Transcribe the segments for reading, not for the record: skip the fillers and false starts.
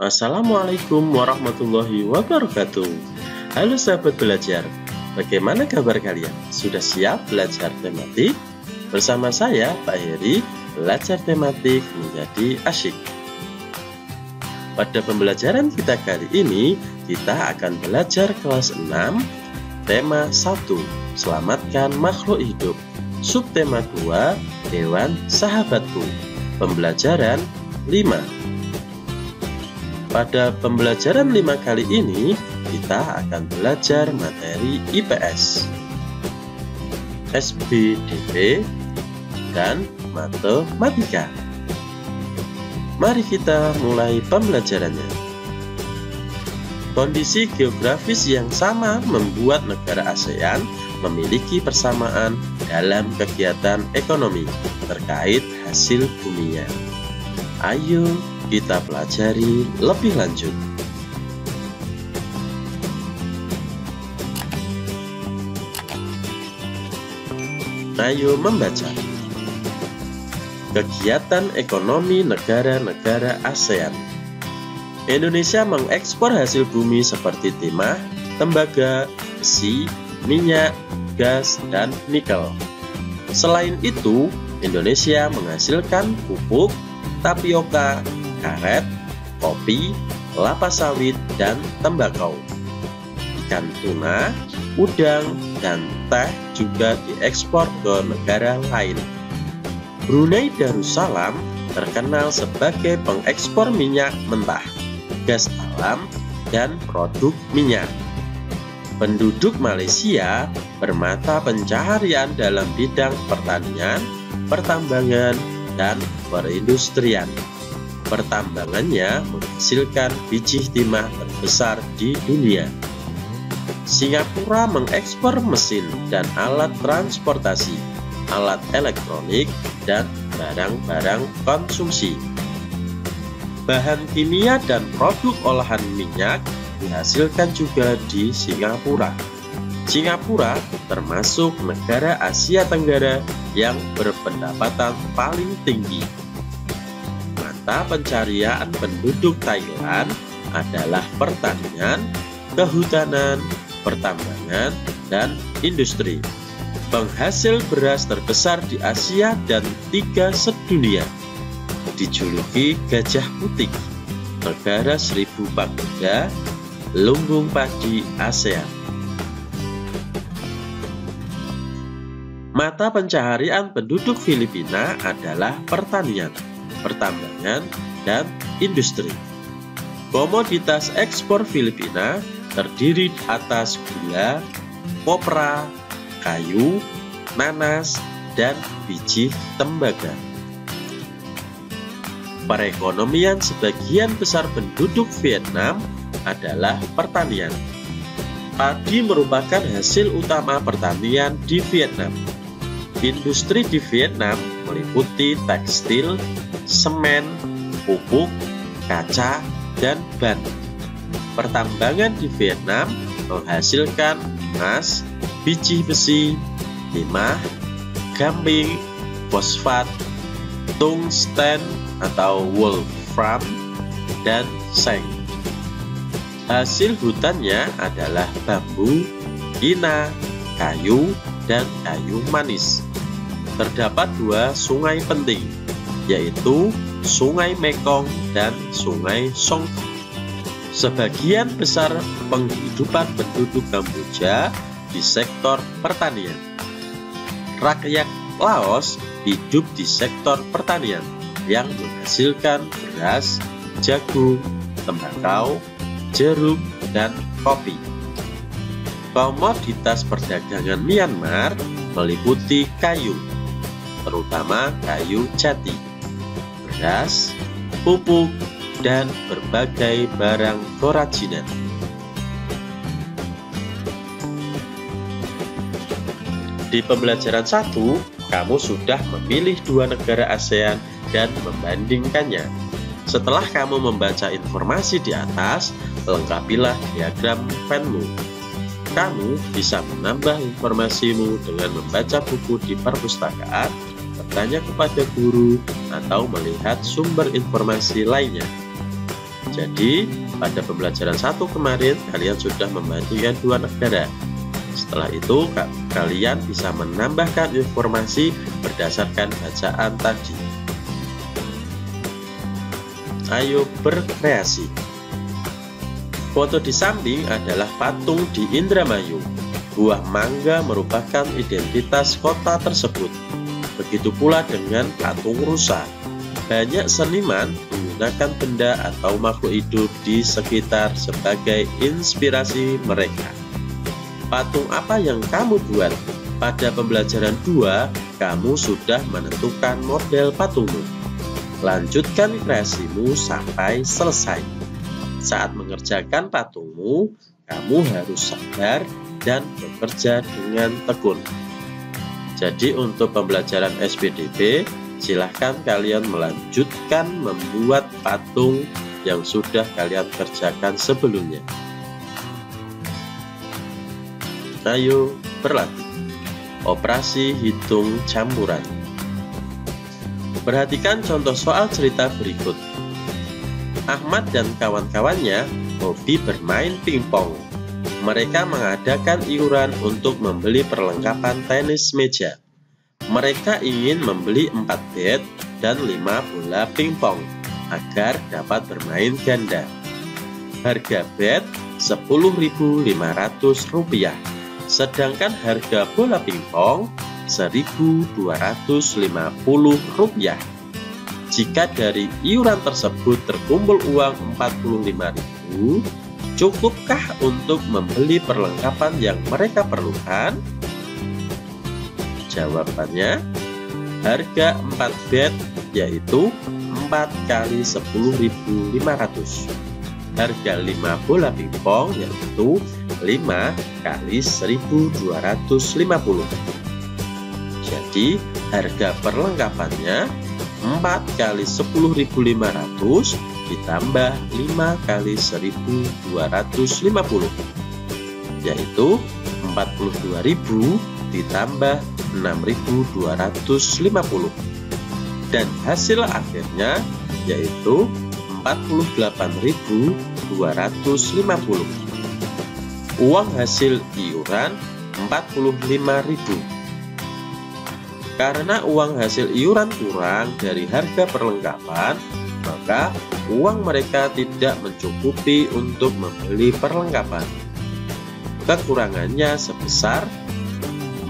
Assalamualaikum warahmatullahi wabarakatuh. Halo sahabat belajar, bagaimana kabar kalian? Sudah siap belajar tematik? Bersama saya, Pak Heri, belajar tematik menjadi asyik. Pada pembelajaran kita kali ini, kita akan belajar kelas 6, tema 1, selamatkan makhluk hidup. Subtema 2, hewan sahabatku. Pembelajaran 5. Pada pembelajaran 5 kali ini, kita akan belajar materi IPS, SBDP, dan matematika. Mari kita mulai pembelajarannya. Kondisi geografis yang sama membuat negara ASEAN memiliki persamaan dalam kegiatan ekonomi terkait hasil buminya. Ayo kita pelajari lebih lanjut. Ayo membaca. Kegiatan ekonomi negara-negara ASEAN. Indonesia mengekspor hasil bumi seperti timah, tembaga, besi, minyak, gas, dan nikel. Selain itu, Indonesia menghasilkan pupuk, tapioka, karet, kopi, kelapa sawit, dan tembakau. Ikan tuna, udang, dan teh juga diekspor ke negara lain. Brunei Darussalam terkenal sebagai pengekspor minyak mentah, gas alam, dan produk minyak. Penduduk Malaysia bermata pencaharian dalam bidang pertanian, pertambangan, dan perindustrian. Pertambangannya menghasilkan biji timah terbesar di dunia. Singapura mengekspor mesin dan alat transportasi, alat elektronik, dan barang-barang konsumsi. Bahan kimia dan produk olahan minyak dihasilkan juga di Singapura. Singapura termasuk negara Asia Tenggara yang berpendapatan paling tinggi. Mata pencarian penduduk Thailand adalah pertanian, kehutanan, pertambangan, dan industri. Penghasil beras terbesar di Asia dan 3 sedunia. Dijuluki gajah putih, negara 1000 pagoda, lumbung padi ASEAN. Mata pencaharian penduduk Filipina adalah pertanian, pertambangan, dan industri. Komoditas ekspor Filipina terdiri atas gula, kopra, kayu, nanas, dan biji tembaga. Perekonomian sebagian besar penduduk Vietnam adalah pertanian. Padi merupakan hasil utama pertanian di Vietnam. Industri di Vietnam meliputi tekstil, semen, pupuk, kaca, dan ban. Pertambangan di Vietnam menghasilkan emas, biji besi, timah, gamping, fosfat, tungsten atau wolfram, dan seng. Hasil hutannya adalah bambu, ina, kayu, dan kayu manis. Terdapat 2 sungai penting, yaitu Sungai Mekong dan Sungai Songkhla. Sebagian besar penghidupan penduduk Kamboja di sektor pertanian. Rakyat Laos hidup di sektor pertanian yang menghasilkan beras, jagung, tembakau, jeruk, dan kopi. Komoditas perdagangan Myanmar meliputi kayu, terutama kayu jati, beras, pupuk, dan berbagai barang kerajinan. Di pembelajaran 1, kamu sudah memilih 2 negara ASEAN dan membandingkannya. Setelah kamu membaca informasi di atas, lengkapilah diagram penmu. Kamu bisa menambah informasimu dengan membaca buku di perpustakaan, bertanya kepada guru, atau melihat sumber informasi lainnya. Jadi, pada pembelajaran 1 kemarin, kalian sudah membandingkan 2 negara. Setelah itu, kalian bisa menambahkan informasi berdasarkan bacaan tadi. Ayo berkreasi. Foto di samping adalah patung di Indramayu. Buah mangga merupakan identitas kota tersebut. Begitu pula dengan patung rusa. Banyak seniman menggunakan benda atau makhluk hidup di sekitar sebagai inspirasi mereka. Patung apa yang kamu buat? Pada pembelajaran 2, kamu sudah menentukan model patungmu. Lanjutkan kreasimu sampai selesai. Saat mengerjakan patungmu, kamu harus sabar dan bekerja dengan tekun. Jadi untuk pembelajaran SPDB, silahkan kalian melanjutkan membuat patung yang sudah kalian kerjakan sebelumnya. Ayo berlatih. Operasi hitung campuran. Perhatikan contoh soal cerita berikut. Ahmad dan kawan-kawannya hobi bermain pingpong. Mereka mengadakan iuran untuk membeli perlengkapan tenis meja. Mereka ingin membeli 4 bat dan 5 bola pingpong agar dapat bermain ganda. Harga bat Rp10.500, sedangkan harga bola pingpong Rp1.250. Jika dari iuran tersebut terkumpul uang Rp45.000, cukupkah untuk membeli perlengkapan yang mereka perlukan? Jawabannya, harga 4 bat yaitu 4 kali Rp10.500. Harga 5 bola pingpong yaitu 5 kali Rp1.250. Jadi, harga perlengkapannya 4 kali Rp10.500 ditambah 5 kali Rp1.250, yaitu Rp42.000 ditambah Rp6.250, dan hasil akhirnya yaitu Rp48.250. Uang hasil iuran Rp45.000. Karena uang hasil iuran kurang dari harga perlengkapan, maka uang mereka tidak mencukupi untuk membeli perlengkapan. Kekurangannya sebesar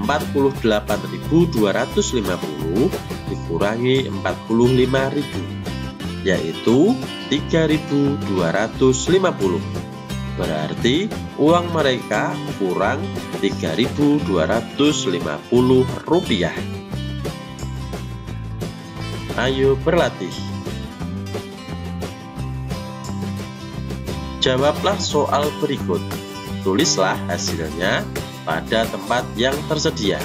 Rp48.250 dikurangi Rp45.000, yaitu Rp3.250. Berarti uang mereka kurang Rp3.250. Ayo berlatih. Jawablah soal berikut. Tulislah hasilnya pada tempat yang tersedia.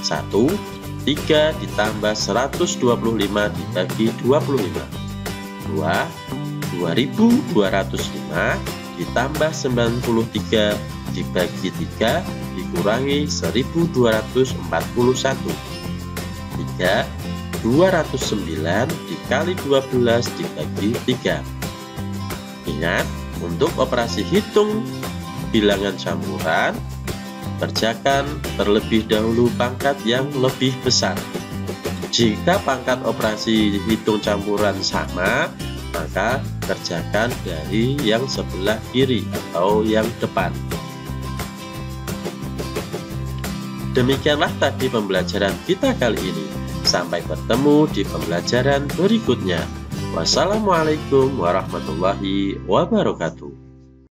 1. 3 ditambah 125 dibagi 25. 2. 2.205 ditambah 93 dibagi 3 dikurangi 1.241. 3. 209 dikali 12 dibagi 3. Ingat, untuk operasi hitung bilangan campuran, kerjakan terlebih dahulu pangkat yang lebih besar. Jika pangkat operasi hitung campuran sama, maka kerjakan dari yang sebelah kiri atau yang depan. Demikianlah tadi pembelajaran kita kali ini. Sampai bertemu di pembelajaran berikutnya. Wassalamualaikum warahmatullahi wabarakatuh.